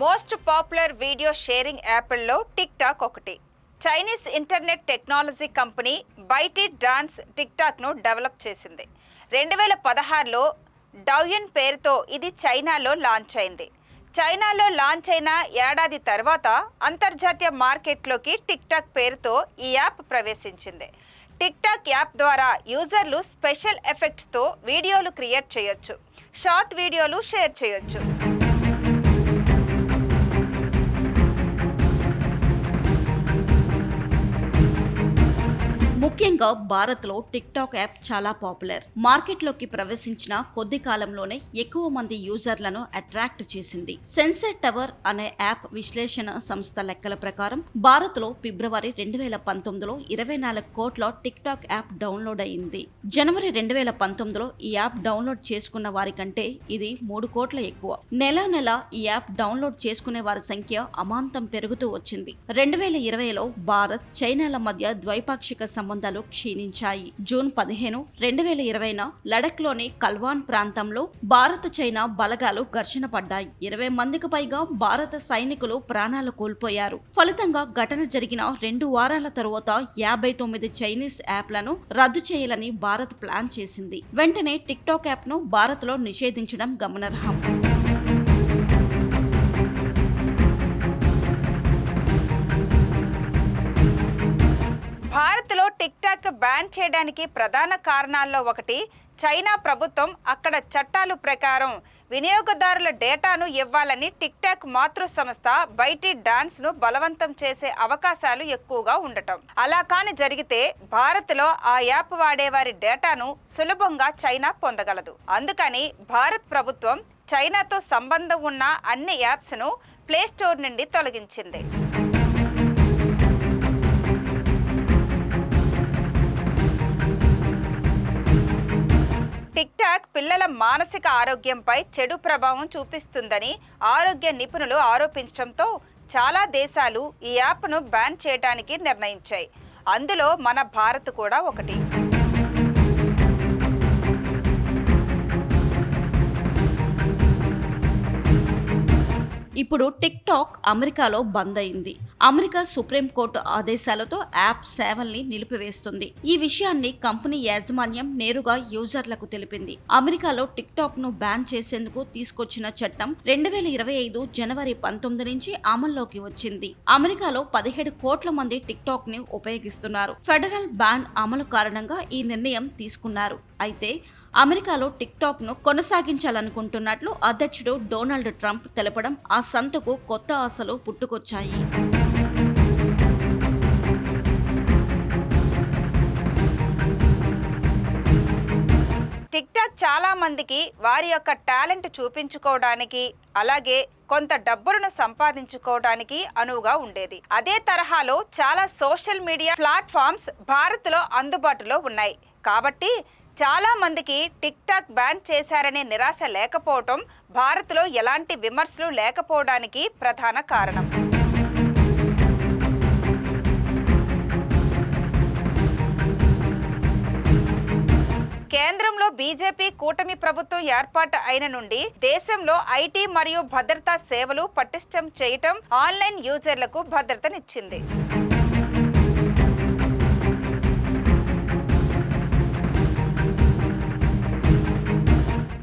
Most popular video sharing యాప్ల్లో TikTok ఒకటి. Chinese internet technology company ByteDance టిక్ టాక్ను డెవలప్ చేసింది. 2016లో డౌయన్ పేరుతో ఇది చైనాలో లాంచ్ అయింది. చైనాలో లాంచ్ అయిన ఏడాది తర్వాత అంతర్జాతీయ మార్కెట్లోకి టిక్ టాక్ పేరుతో ఈ యాప్ ప్రవేశించింది. టిక్ టాక్ యాప్ ద్వారా యూజర్లు స్పెషల్ ఎఫెక్ట్స్తో వీడియోలు క్రియేట్ చేయొచ్చు, షార్ట్ వీడియోలు షేర్ చేయొచ్చు. ముఖ్యంగా భారత్లో టిక్ టాక్ యాప్ చాలా పాపులర్. మార్కెట్లోకి ప్రవేశించిన కొద్ది కాలంలోనే ఎక్కువ మంది యూజర్లను అట్రాక్ట్ చేసింది. సెన్సర్ టవర్ అనే యాప్ విశ్లేషణ సంస్థ లెక్కల ప్రకారం భారత్లో ఫిబ్రవరి 2019లో 24 కోట్ల టిక్ టాక్ యాప్ డౌన్లోడ్ అయింది. జనవరి 2019లో ఈ యాప్ డౌన్లోడ్ చేసుకున్న వారి కంటే ఇది 3 కోట్ల ఎక్కువ. నెల ఈ యాప్ డౌన్లోడ్ చేసుకునే వారి సంఖ్య అమాంతం పెరుగుతూ వచ్చింది. 2020లో భారత్ చైనాల మధ్య ద్వైపాక్షిక సంబంధాలు క్షీణించాయి. జూన్ 15, 2020న లడఖ్లోని కల్వాన్ ప్రాంతంలో భారత చైనా బలగాలు ఘర్షణ పడ్డాయి. 20 మందికి పైగా భారత సైనికులు ప్రాణాలు కోల్పోయారు. ఫలితంగా ఘటన జరిగిన 2 వారాల తరువాత 59 చైనీస్ యాప్లను రద్దు చేయాలని భారత్ ప్లాన్ చేసింది. వెంటనే టిక్ టాక్ యాప్ను భారత్లో నిషేధించడం గమనార్హం. భారత్లో టిక్ టాక్ బ్యాన్ చేయడానికి ప్రధాన కారణాల్లో ఒకటి, చైనా ప్రభుత్వం అక్కడ చట్టాల ప్రకారం వినియోగదారుల డేటాను ఇవ్వాలని టిక్ టాక్ మాతృ సంస్థ బైటీ డాన్స్ను బలవంతం చేసే అవకాశాలు ఎక్కువగా ఉండటం. అలా కాని జరిగితే భారత్లో ఆ యాప్ వాడేవారి డేటాను సులభంగా చైనా పొందగలదు. అందుకని భారత్ ప్రభుత్వం చైనాతో సంబంధం ఉన్న అన్ని యాప్స్ను ప్లేస్టోర్ నుండి తొలగించింది. టిక్ టాక్ పిల్లల మానసిక ఆరోగ్యంపై చెడు ప్రభావం చూపిస్తుందని ఆరోగ్య నిపుణులు ఆరోపించడంతో చాలా దేశాలు ఈ యాప్ను బ్యాన్ చేయడానికి నిర్ణయించాయి. అందులో మన భారత్ కూడా ఒకటి. ఇప్పుడు టిక్ టాక్ అమెరికాలో బంద్ అయింది. అమెరికా సుప్రీంకోర్టు ఆదేశాలతో యాప్ సేవల్ని నిలిపివేస్తుంది. ఈ విషయాన్ని కంపెనీ యాజమాన్యం నేరుగా యూజర్లకు తెలిపింది. అమెరికాలో టిక్ టాక్ ను బ్యాన్ చేసేందుకు తీసుకొచ్చిన చట్టం 2025 జనవరి 19 నుంచి అమల్లోకి వచ్చింది. అమెరికాలో 17 కోట్ల మంది టిక్ టాక్ ని ఉపయోగిస్తున్నారు. ఫెడరల్ బ్యాన్ అమలు కారణంగా ఈ నిర్ణయం తీసుకున్నారు. అయితే అమెరికాలో టిక్ టాక్ ను కొనసాగించాలనుకుంటున్నట్లు అధ్యక్షుడు డొనాల్డ్ ట్రంప్ తెలపడం ఆ సంస్థకు కొత్త ఆశలు పుట్టుకొచ్చాయి. టిక్ టాక్ చాలా మందికి వారి యొక్క టాలెంట్ చూపించుకోవడానికి, అలాగే కొంత డబ్బులను సంపాదించుకోవడానికి అనువుగా ఉండేది. అదే తరహాలో చాలా సోషల్ మీడియా ప్లాట్ఫామ్స్ భారత్లో అందుబాటులో ఉన్నాయి. కాబట్టి చాలా మందికి టిక్ టాక్ బ్యాన్ చేశారనే నిరాశ లేకపోవటం, భారత్లో ఎలాంటి విమర్శలు లేకపోవడానికి ప్రధాన కారణం. కేంద్రంలో బీజేపీ కూటమి ప్రభుత్వం ఏర్పాటు అయిన నుండి దేశంలో ఐటీ మరియు భద్రతా సేవలు పటిష్టం చేయటం ఆన్లైన్ యూజర్లకు భద్రతనిచ్చింది.